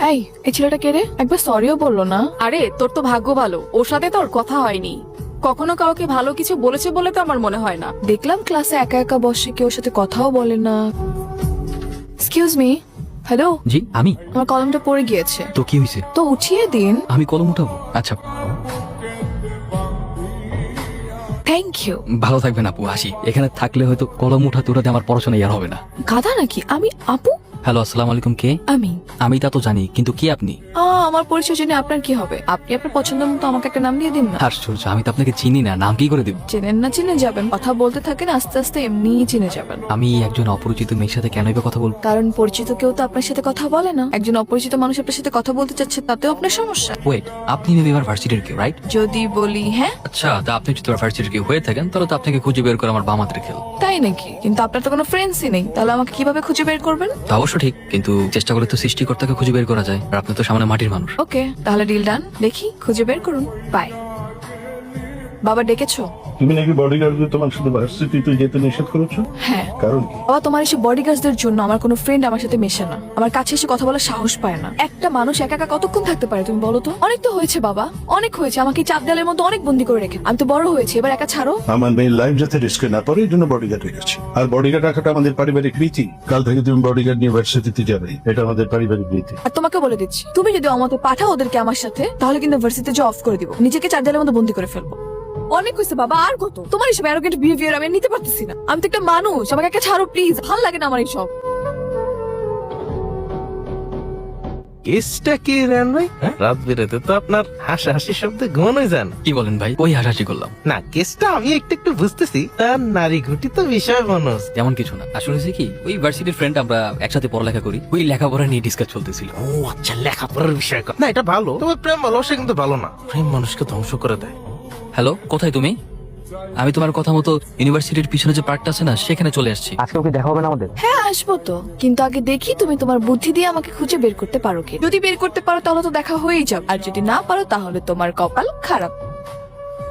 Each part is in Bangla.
এই ছেলেটা কে রে? একবার সরিও বললো না। আরে তোর তো ভাগ্য ভালো, ওর সাথে তোর কথা হয়নি। কখনো কাউকে ভালো কিছু বলেছে বলে তো আমার মনে হয় না। দেখলাম ক্লাসে একা একা বসে, কেউ সাথে কথাও বলে না। Excuse me. হ্যালো। জি আমি। আমার কলমটা পড়ে গিয়েছে। তো কি হয়েছে? তো উঠিয়ে দিন। আমি কলম উঠাবো? আচ্ছা থ্যাংক ইউ। ভালো থাকবেন আপু, আসি। এখানে থাকলে হয়তো কলম উঠাতে উঠাতে আমার পড়াশোনা আর হবে না। গাধা নাকি আমি? আপু? হ্যালো, আসসালামু আলাইকুম। কে? আমি তা তো জানি, কিন্তু কে আপনি? আমার পরিচয় জেনে আপনার কি হবে? আপনি আপনার পছন্দ মতো আমাকে একটা নাম দিয়ে দিন না। আশ্চর্য, আমি তো আপনাকে চিনি না, নাম কি করে দেব? চেনেন না চিনে যাবেন, কথা বলতে থাকেন, আস্তে আস্তে এমনিই চিনে যাবেন। আমি একজন অপরিচিত মেয়ের সাথে কেনই বা কথা বলবো? কারণ পরিচিত কেউ তো আপনার সাথে কথা বলে না। একজন অপরিচিত মানুষ আপনার সাথে কথা বলতে চাচ্ছে, তাতেও আপনার সমস্যা। ওয়েট, আপনি মেবি আমার ভার্সিটির কেউ, রাইট? যদি বলি হ্যাঁ। আচ্ছা, তা আপনি যদি আমার ভার্সিটির কেউ হয়ে থাকেন, তাহলে তো আপনাকে খুঁজে বের করে আমার বাম হাতের খেল। তাই নাকি? কিন্তু আপনার তো কোনো ফ্রেন্ডসই নেই, তাহলে আমাকে কিভাবে খুঁজে বের করবেন? তা অবশ্য ঠিক, কিন্তু চেষ্টা করলে তো সৃষ্টিকর্তাকে খুঁজে বের করা যায়, আর আপনি তো সামনে মাটির মানুষ। ওকে, তাহলে ডিল ডান। দেখি খুঁজে বের করুন। বাই। বাবা ডেকেছো? তুমি নাকি বডিগার্ডদের তোমার সাথে ভার্সিটিতে যেতে নিষেধ করেছো? হ্যাঁ। কারণ কি? বাবা, তোমার এসে বডিগার্ডদের জন্য আমার কোনো ফ্রেন্ড আমার সাথে মেশে না, আমার কাছে এসে কথা বলার সাহস পায় না। একটা মানুষ একা একা কতক্ষণ থাকতে পারে তুমি বলো তো? অনেক তো হয়েছে বাবা, অনেক হয়েছে। আমাকে চাপ দেওয়ালের মধ্যে অনেক বন্দি করে রেখে আমি তো বড় হয়েছে, এবার একা ছাড়ো। আমার মেয়ের লাইফ যাতে রিস্কে না পড়ে এই জন্য বডিগার্ড রেখেছি। আর বডিগার্ড রাখাটা আমাদের পারিবারিক রীতি। কাল থেকে তুমি বডিগার্ড নিয়ে ভার্সিটিতে যাবে, এটা আমাদের পারিবারিক রীতি। আর তোমাকে বলে দিচ্ছি, তুমি যদি আমাকে পাঠাও ওদেরকে আমার সাথে, তাহলে কিন্তু ভার্সিটিতে জব অফ করে দিব, নিজেকে চার দেওয়ালের মধ্যে বন্দি করে ফেলবো। অনেক হয়েছে বাবা, আর কত? তোমার এসব অ্যারোগেন্ট বিহেভিয়ার আমি নিতে পারতেছি না। আমি তো একটা মানুষ, আমাকে একটা ছাড়ো প্লিজ, ভালো লাগে না আমার এইসব। কেসটা কি রান ভাই? রাত বেরোতে তো আপনার হাসাহাসি শব্দে ঘুমানো যান। কি বলেন ভাই? ওই হাসাহাসি করলাম। না, কেসটা আমি একটু বুঝতেছি, তার নারী ঘটিত বিষয় মানুষ। তেমন কিছু না, আসলে হয়েছে কি, ওই ভার্সিটির ফ্রেন্ড, আমরা একসাথে পড়ালেখা করি, ওই লেখাপড়া নিয়ে ডিসকাস চলতেছিল। ও আচ্ছা, লেখাপড়ার বিষয়। না, এটা ভালো, তবে প্রেম ভালোবাসা কিন্তু ভালো না। প্রেম মানুষকে ধ্বংস করে দেয়। হ্যালো, কোথায় তুমি? আমি তোমার কথা মতো ইউনিভার্সিটির পিছনে যে পার্কটা আছে না, সেখানে চলে আসছি। আজকে ওকে দেখা হবে না আমাদের? হ্যাঁ আসবো তো, কিন্তু আগে দেখি তুমি তোমার বুদ্ধি দিয়ে আমাকে খুঁজে বের করতে পারো কি। যদি বের করতে পারো তাহলে তো দেখা হয়েই যাবে, আর যদি না পারো তাহলে তোমার কপাল খারাপ।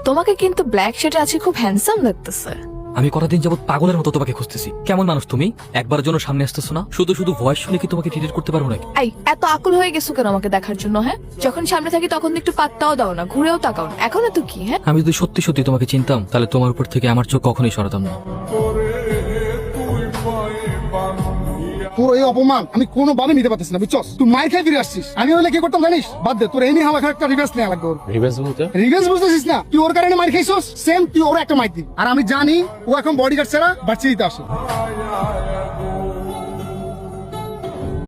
তোমাকে কিন্তু ব্ল্যাক শার্টে আছে খুব হ্যান্ডসাম লাগতেছে। আমি কতদিন যাবত পাগলের মতো তোমাকে খুঁজতেছি। কেমন মানুষ তুমি? একবার জন্য সামনে আসতেছো না? শুধু শুধু ভয়েস শুনে কি তোমাকে ট্রিট করতে পারবো নাকি? এই এত আকুল হয়ে গেছো কেন আমাকে দেখার জন্য? হ্যাঁ, যখন সামনে থাকি তখন তো একটু পাত্তাও দাও না, ঘুরেও তাকাও না। এখন তো কি? হ্যাঁ, আমি যদি সত্যি সত্যি তোমাকে চিনতাম, তাহলে তোমার উপর থেকে আমার চোখ কখনোই সরাতাম না। তোর এই অপমান আমি কোনোভাবে নিতে পারতেছি না, বুঝছস? তুই মাইর খেয়ে ফিরে আসছিস। আমি হলে কি করতাম জানিস? বাদ দে, তোর এমনি হাওয়া একটা রিভেন্স নেওয়া লাগবে। রিভেন্স বুঝতেছিস না? তুই ওর কারণে মাইর খাইছস, সেম তুই ওর একটা মাইর দিবি। আর আমি জানি ও এখন বডিগার্ড ছাড়া বাচ্চা দিতে আসে।